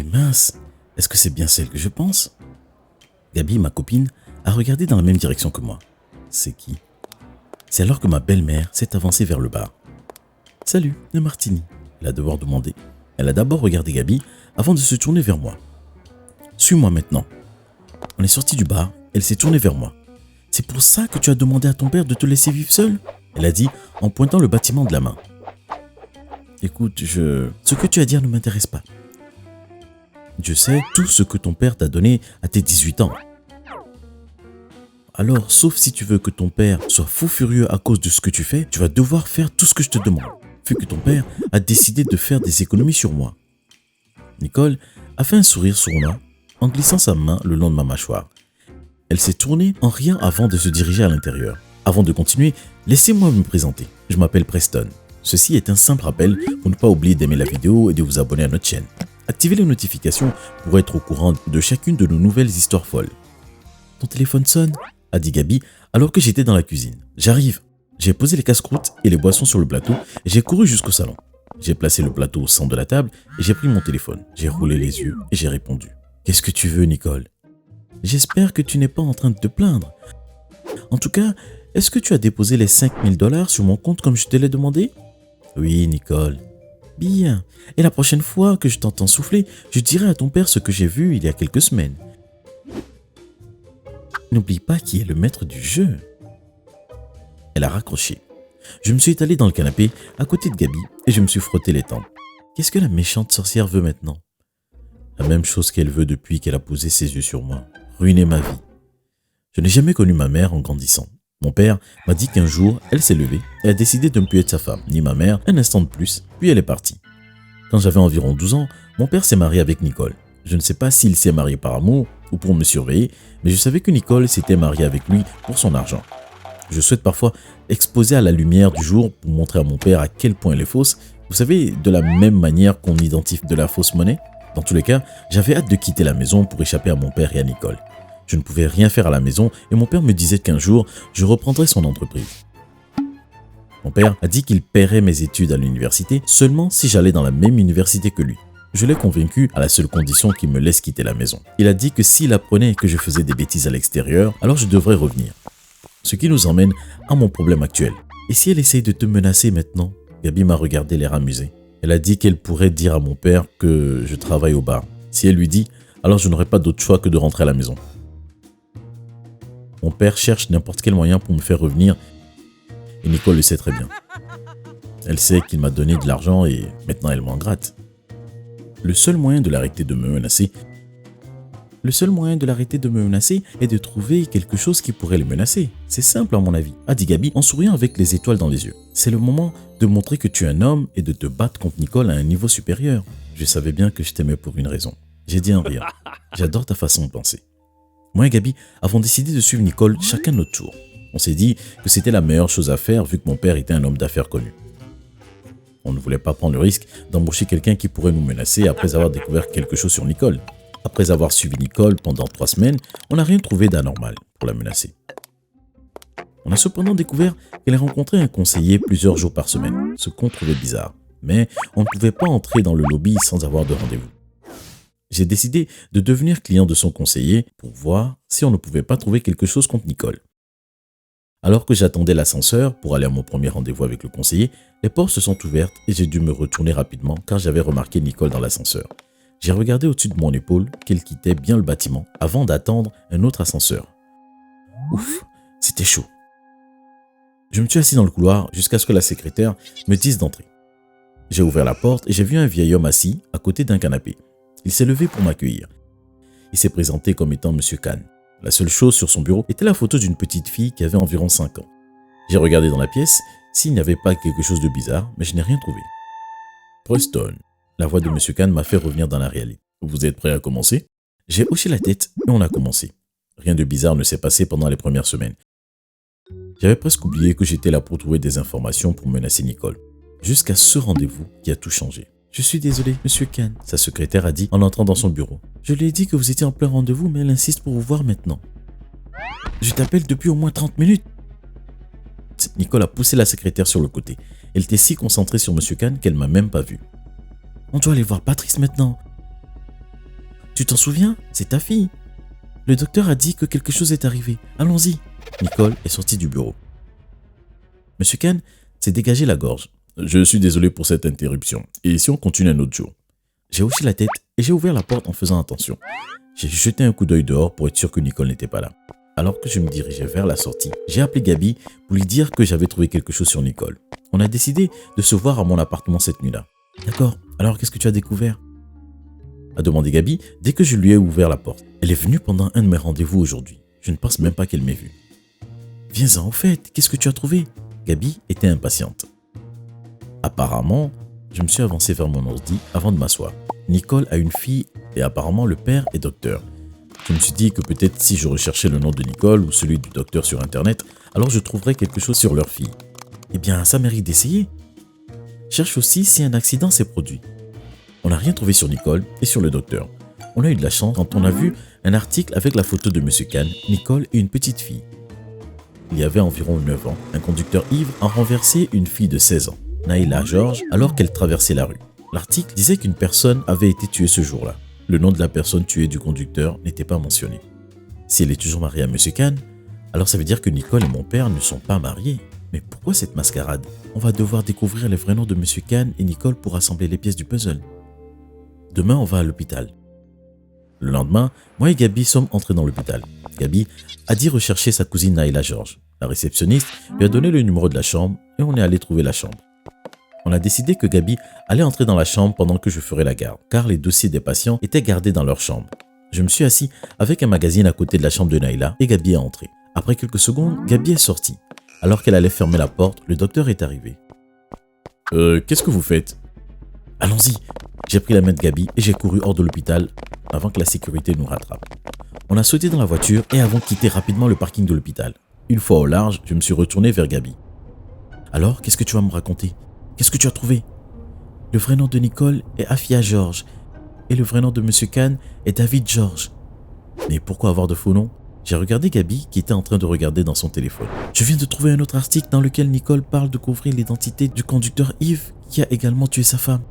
Et mince, est-ce que c'est bien celle que je pense? Gabi, ma copine, a regardé dans la même direction que moi. C'est qui? C'est alors que ma belle-mère s'est avancée vers le bar. « Salut, un martini », elle a devoir demander. Elle a d'abord regardé Gabi avant de se tourner vers moi. « Suis-moi maintenant ». On est sorti du bar, elle s'est tournée vers moi. « C'est pour ça que tu as demandé à ton père de te laisser vivre seul ?» Elle a dit en pointant le bâtiment de la main. « Écoute, ce que tu as à dire ne m'intéresse pas. Je sais tout ce que ton père t'a donné à tes 18 ans. Alors, sauf si tu veux que ton père soit fou furieux à cause de ce que tu fais, tu vas devoir faire tout ce que je te demande, vu que ton père a décidé de faire des économies sur moi. » Nicole a fait un sourire sournois en glissant sa main le long de ma mâchoire. Elle s'est tournée en riant avant de se diriger à l'intérieur. Avant de continuer, laissez-moi me présenter. Je m'appelle Preston. Ceci est un simple rappel pour ne pas oublier d'aimer la vidéo et de vous abonner à notre chaîne. Activez les notifications pour être au courant de chacune de nos nouvelles histoires folles. « Ton téléphone sonne ?» a dit Gabi alors que j'étais dans la cuisine. « J'arrive !» J'ai posé les casse-croûtes et les boissons sur le plateau et j'ai couru jusqu'au salon. J'ai placé le plateau au centre de la table et j'ai pris mon téléphone. J'ai roulé les yeux et j'ai répondu. « Qu'est-ce que tu veux, Nicole ? J'espère que tu n'es pas en train de te plaindre. En tout cas, est-ce que tu as déposé les 5 000 $ sur mon compte comme je te l'ai demandé ? » Oui, Nicole. Bien. Et la prochaine fois que je t'entends souffler, je dirai à ton père ce que j'ai vu il y a quelques semaines. N'oublie pas qui est le maître du jeu. Elle a raccroché. Je me suis étalé dans le canapé à côté de Gabi et je me suis frotté les tempes. Qu'est-ce que la méchante sorcière veut maintenant? La même chose qu'elle veut depuis qu'elle a posé ses yeux sur moi. Ruiner ma vie. Je n'ai jamais connu ma mère en grandissant. Mon père m'a dit qu'un jour, elle s'est levée et a décidé de ne plus être sa femme, ni ma mère, un instant de plus, puis elle est partie. Quand j'avais environ 12 ans, mon père s'est marié avec Nicole. Je ne sais pas s'il s'est marié par amour ou pour me surveiller, mais je savais que Nicole s'était mariée avec lui pour son argent. Je souhaite parfois exposer à la lumière du jour pour montrer à mon père à quel point elle est fausse. Vous savez, de la même manière qu'on identifie de la fausse monnaie. Dans tous les cas, j'avais hâte de quitter la maison pour échapper à mon père et à Nicole. Je ne pouvais rien faire à la maison et mon père me disait qu'un jour, je reprendrais son entreprise. Mon père a dit qu'il paierait mes études à l'université seulement si j'allais dans la même université que lui. Je l'ai convaincu à la seule condition qu'il me laisse quitter la maison. Il a dit que s'il apprenait que je faisais des bêtises à l'extérieur, alors je devrais revenir. Ce qui nous emmène à mon problème actuel. Et si elle essaye de te menacer maintenant? Gabi m'a regardé l'air amusé. Elle a dit qu'elle pourrait dire à mon père que je travaille au bar. Si elle lui dit, alors je n'aurai pas d'autre choix que de rentrer à la maison. Mon père cherche n'importe quel moyen pour me faire revenir et Nicole le sait très bien. Elle sait qu'il m'a donné de l'argent et maintenant elle m'en gratte. Le seul moyen de l'arrêter de me menacer est de trouver quelque chose qui pourrait le menacer. C'est simple à mon avis, a dit Gabi en souriant avec les étoiles dans les yeux. C'est le moment de montrer que tu es un homme et de te battre contre Nicole à un niveau supérieur. Je savais bien que je t'aimais pour une raison. J'ai dit en riant. J'adore ta façon de penser. Moi et Gabi avons décidé de suivre Nicole chacun notre tour. On s'est dit que c'était la meilleure chose à faire vu que mon père était un homme d'affaires connu. On ne voulait pas prendre le risque d'embaucher quelqu'un qui pourrait nous menacer après avoir découvert quelque chose sur Nicole. Après avoir suivi Nicole pendant 3 semaines, on n'a rien trouvé d'anormal pour la menacer. On a cependant découvert qu'elle rencontrait un conseiller plusieurs jours par semaine, ce qu'on trouvait bizarre. Mais on ne pouvait pas entrer dans le lobby sans avoir de rendez-vous. J'ai décidé de devenir client de son conseiller pour voir si on ne pouvait pas trouver quelque chose contre Nicole. Alors que j'attendais l'ascenseur pour aller à mon premier rendez-vous avec le conseiller, les portes se sont ouvertes et j'ai dû me retourner rapidement car j'avais remarqué Nicole dans l'ascenseur. J'ai regardé au-dessus de mon épaule qu'elle quittait bien le bâtiment avant d'attendre un autre ascenseur. Ouf, c'était chaud. Je me suis assis dans le couloir jusqu'à ce que la secrétaire me dise d'entrer. J'ai ouvert la porte et j'ai vu un vieil homme assis à côté d'un canapé. Il s'est levé pour m'accueillir. Il s'est présenté comme étant Monsieur Kahn. La seule chose sur son bureau était la photo d'une petite fille qui avait environ 5 ans. J'ai regardé dans la pièce s'il n'y avait pas quelque chose de bizarre, mais je n'ai rien trouvé. Preston, la voix de Monsieur Kahn m'a fait revenir dans la réalité. Vous êtes prêt à commencer? J'ai hoché la tête et on a commencé. Rien de bizarre ne s'est passé pendant les premières semaines. J'avais presque oublié que j'étais là pour trouver des informations pour menacer Nicole. Jusqu'à ce rendez-vous qui a tout changé. Je suis désolé, Monsieur Kahn, sa secrétaire a dit en entrant dans son bureau. Je lui ai dit que vous étiez en plein rendez-vous, mais elle insiste pour vous voir maintenant. Je t'appelle depuis au moins 30 minutes. Nicole a poussé la secrétaire sur le côté. Elle était si concentrée sur Monsieur Kahn qu'elle m'a même pas vu. On doit aller voir Patrice maintenant. Tu t'en souviens? C'est ta fille. Le docteur a dit que quelque chose est arrivé. Allons-y. Nicole est sortie du bureau. Monsieur Kahn s'est dégagé la gorge. Je suis désolé pour cette interruption. Et si on continue un autre jour? J'ai hoché la tête et j'ai ouvert la porte en faisant attention. J'ai jeté un coup d'œil dehors pour être sûr que Nicole n'était pas là. Alors que je me dirigeais vers la sortie, j'ai appelé Gabi pour lui dire que j'avais trouvé quelque chose sur Nicole. On a décidé de se voir à mon appartement cette nuit-là. D'accord, alors qu'est-ce que tu as découvert? A demandé Gabi dès que je lui ai ouvert la porte. Elle est venue pendant un de mes rendez-vous aujourd'hui. Je ne pense même pas qu'elle m'ait vu. Viens-en, au fait, qu'est-ce que tu as trouvé? Gabi était impatiente. Apparemment, je me suis avancé vers mon ordi avant de m'asseoir. Nicole a une fille et apparemment le père est docteur. Je me suis dit que peut-être si je recherchais le nom de Nicole ou celui du docteur sur internet, alors je trouverais quelque chose sur leur fille. Eh bien, ça mérite d'essayer. Cherche aussi si un accident s'est produit. On n'a rien trouvé sur Nicole et sur le docteur. On a eu de la chance quand on a vu un article avec la photo de Monsieur Kahn, Nicole et une petite fille. Il y avait environ 9 ans, un conducteur ivre a renversé une fille de 16 ans, Naïla Georges, alors qu'elle traversait la rue. L'article disait qu'une personne avait été tuée ce jour-là. Le nom de la personne tuée du conducteur n'était pas mentionné. Si elle est toujours mariée à Monsieur Kahn, alors ça veut dire que Nicole et mon père ne sont pas mariés. Mais pourquoi cette mascarade? On va devoir découvrir les vrais noms de Monsieur Kahn et Nicole pour assembler les pièces du puzzle. Demain, on va à l'hôpital. Le lendemain, moi et Gabi sommes entrés dans l'hôpital. Gabi a dit rechercher sa cousine Naïla Georges. La réceptionniste lui a donné le numéro de la chambre et on est allé trouver la chambre. On a décidé que Gabi allait entrer dans la chambre pendant que je ferais la garde, car les dossiers des patients étaient gardés dans leur chambre. Je me suis assis avec un magazine à côté de la chambre de Naïla et Gabi est entrée. Après quelques secondes, Gabi est sortie. Alors qu'elle allait fermer la porte, le docteur est arrivé. Qu'est-ce que vous faites? Allons-y. J'ai pris la main de Gabi et j'ai couru hors de l'hôpital avant que la sécurité nous rattrape. On a sauté dans la voiture et avons quitté rapidement le parking de l'hôpital. Une fois au large, je me suis retourné vers Gabi. Alors, qu'est-ce que tu vas me raconter? Qu'est-ce que tu as trouvé? Le vrai nom de Nicole est Afia Georges et le vrai nom de Monsieur Kahn est David Georges. Mais pourquoi avoir de faux noms? J'ai regardé Gabi qui était en train de regarder dans son téléphone. Je viens de trouver un autre article dans lequel Nicole parle de couvrir l'identité du conducteur Yves qui a également tué sa femme.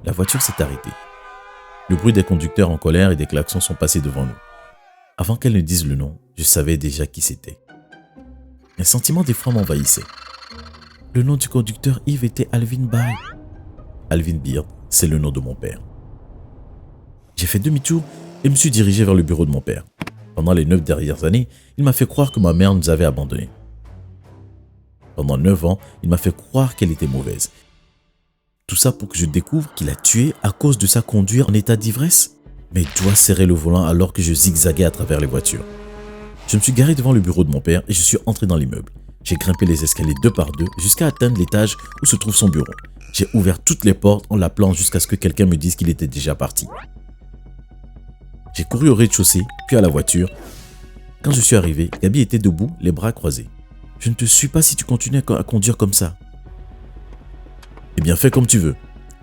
La voiture s'est arrêtée. Le bruit des conducteurs en colère et des klaxons sont passés devant nous. Avant qu'elle ne dise le nom, je savais déjà qui c'était. Un sentiment d'effroi m'envahissait. Le nom du conducteur Yves était Alvin Bay. Alvin Beard, c'est le nom de mon père. J'ai fait demi-tour et me suis dirigé vers le bureau de mon père. Pendant les 9 dernières années, il m'a fait croire que ma mère nous avait abandonnés. Pendant 9 ans, il m'a fait croire qu'elle était mauvaise. Tout ça pour que je découvre qu'il a tué à cause de sa conduite en état d'ivresse. Mes doigts serraient le volant alors que je zigzaguais à travers les voitures. Je me suis garé devant le bureau de mon père et je suis entré dans l'immeuble. J'ai grimpé les escaliers 2 par 2 jusqu'à atteindre l'étage où se trouve son bureau. J'ai ouvert toutes les portes en l'appelant jusqu'à ce que quelqu'un me dise qu'il était déjà parti. J'ai couru au rez-de-chaussée, puis à la voiture. Quand je suis arrivé, Gabi était debout, les bras croisés. Je ne te suis pas si tu continues à conduire comme ça. Eh bien, fais comme tu veux.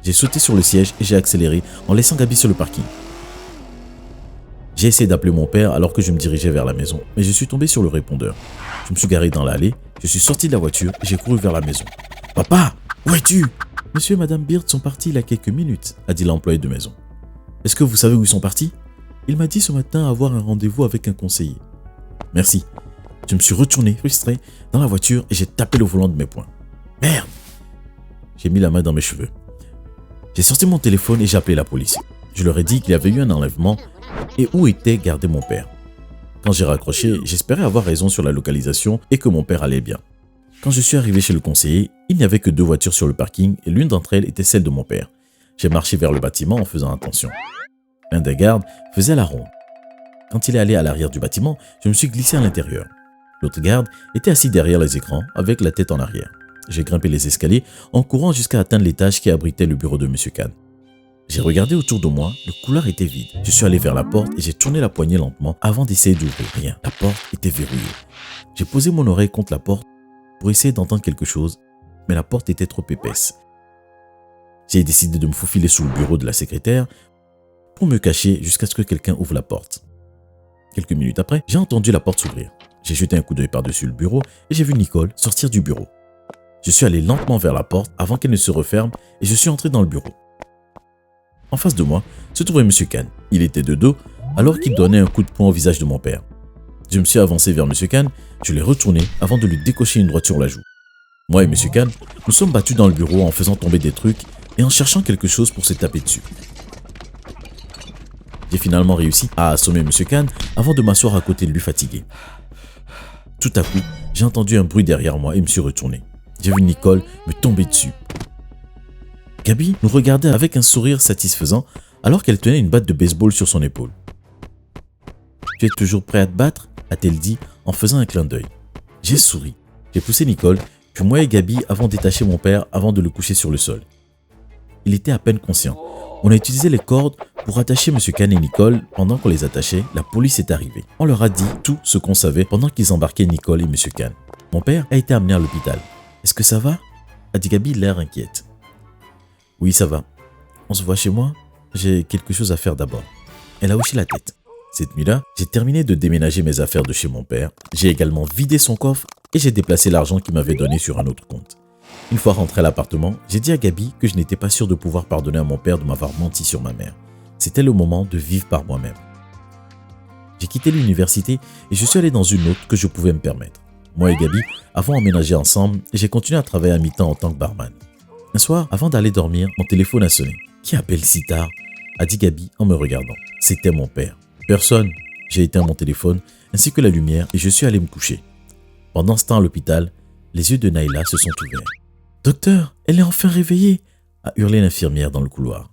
J'ai sauté sur le siège et j'ai accéléré en laissant Gabi sur le parking. J'ai essayé d'appeler mon père alors que je me dirigeais vers la maison, mais je suis tombé sur le répondeur. Je me suis garé dans l'allée, je suis sorti de la voiture et j'ai couru vers la maison. « Papa, où es-tu » « Monsieur et Madame Beard sont partis il y a quelques minutes, a dit l'employé de maison. « Est-ce que vous savez où ils sont partis ?» Il m'a dit ce matin avoir un rendez-vous avec un conseiller. « Merci. » Je me suis retourné, frustré, dans la voiture et j'ai tapé le volant de mes poings. « Merde !» J'ai mis la main dans mes cheveux. J'ai sorti mon téléphone et j'ai appelé la police. Je leur ai dit qu'il y avait eu un enlèvement et où était gardé mon père. Quand j'ai raccroché, j'espérais avoir raison sur la localisation et que mon père allait bien. Quand je suis arrivé chez le conseiller, il n'y avait que 2 voitures sur le parking et l'une d'entre elles était celle de mon père. J'ai marché vers le bâtiment en faisant attention. L'un des gardes faisait la ronde. Quand il est allé à l'arrière du bâtiment, je me suis glissé à l'intérieur. L'autre garde était assis derrière les écrans avec la tête en arrière. J'ai grimpé les escaliers en courant jusqu'à atteindre l'étage qui abritait le bureau de Monsieur Kahn. J'ai regardé autour de moi, le couloir était vide. Je suis allé vers la porte et j'ai tourné la poignée lentement avant d'essayer d'ouvrir. Rien, la porte était verrouillée. J'ai posé mon oreille contre la porte pour essayer d'entendre quelque chose, mais la porte était trop épaisse. J'ai décidé de me faufiler sous le bureau de la secrétaire pour me cacher jusqu'à ce que quelqu'un ouvre la porte. Quelques minutes après, j'ai entendu la porte s'ouvrir. J'ai jeté un coup d'œil par-dessus le bureau et j'ai vu Nicole sortir du bureau. Je suis allé lentement vers la porte avant qu'elle ne se referme et je suis entré dans le bureau. En face de moi se trouvait M. Khan. Il était de dos alors qu'il donnait un coup de poing au visage de mon père. Je me suis avancé vers M. Khan, je l'ai retourné avant de lui décocher une droite sur la joue. Moi et M. Khan, nous sommes battus dans le bureau en faisant tomber des trucs et en cherchant quelque chose pour se taper dessus. J'ai finalement réussi à assommer M. Khan avant de m'asseoir à côté de lui fatigué. Tout à coup, j'ai entendu un bruit derrière moi et me suis retourné. J'ai vu Nicole me tomber dessus. Gabi nous regardait avec un sourire satisfaisant alors qu'elle tenait une batte de baseball sur son épaule. « Tu es toujours prêt à te battre ?» a-t-elle dit en faisant un clin d'œil. J'ai souri. J'ai poussé Nicole, puis moi et Gabi avons détaché mon père avant de le coucher sur le sol. Il était à peine conscient. On a utilisé les cordes pour attacher M. Khan et Nicole. Pendant qu'on les attachait, la police est arrivée. On leur a dit tout ce qu'on savait pendant qu'ils embarquaient Nicole et M. Khan. Mon père a été amené à l'hôpital. « Est-ce que ça va ?» a dit Gabi, l'air inquiète. « Oui, ça va. On se voit chez moi? J'ai quelque chose à faire d'abord. » Elle a hoché la tête. Cette nuit-là, j'ai terminé de déménager mes affaires de chez mon père. J'ai également vidé son coffre et j'ai déplacé l'argent qu'il m'avait donné sur un autre compte. Une fois rentré à l'appartement, j'ai dit à Gabi que je n'étais pas sûr de pouvoir pardonner à mon père de m'avoir menti sur ma mère. C'était le moment de vivre par moi-même. J'ai quitté l'université et je suis allé dans une autre que je pouvais me permettre. Moi et Gabi avons emménagé ensemble et j'ai continué à travailler à mi-temps en tant que barman. Un soir, avant d'aller dormir, mon téléphone a sonné. « Qui appelle si tard ?» a dit Gabi en me regardant. C'était mon père. Personne. J'ai éteint mon téléphone ainsi que la lumière et je suis allé me coucher. Pendant ce temps à l'hôpital, les yeux de Naïla se sont ouverts. « Docteur, elle est enfin réveillée !» a hurlé l'infirmière dans le couloir.